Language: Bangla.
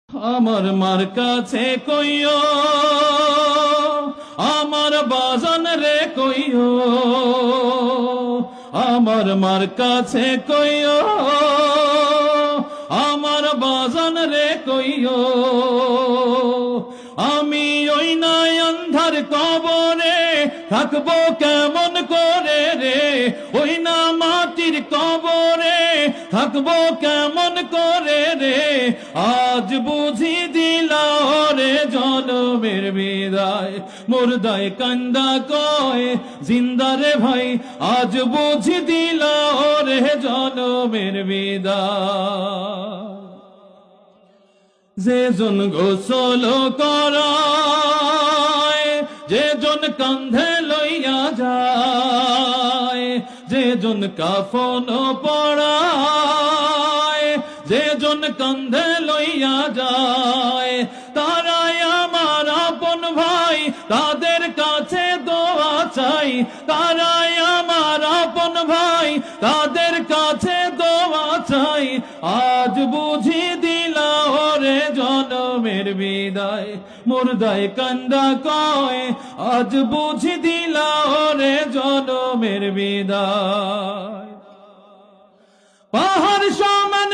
আমার মার কাছে কইও, আমার বাজান রে কইও, আমার মার কাছে কইও, আমার বাজান রে কইও, আমি ওই নাই অন্ধার কবরে থাকবো কেমন করে রে, ওই না মাটির কবরে থাকবো কেমন করে রে, আজ বুঝি দিলা রে জনমের বিদায়, মুর্দায় কান্দা কয় জিন্দা রে ভাই, আজ বুঝি দিলা রে জনমের বিদায়। যে জন গোসল করায়, যে জন কান্ধে লইয়া যায়, যে জন কাফন পরায়, যে জন কান্ধে লইয়া যায়, তারাই আমার আপন ভাই, তাদের কাছে দোয়া চাই, তারাই আমার আপন ভাই, তাদের কাছে দোয়া চাই, আজ বুঝি দিলা রে জনমের বিদায়, মুর্দায় কান্দা কয় আজ বুঝি দিলা রে জনমের বিদায়। পাহাড় সমান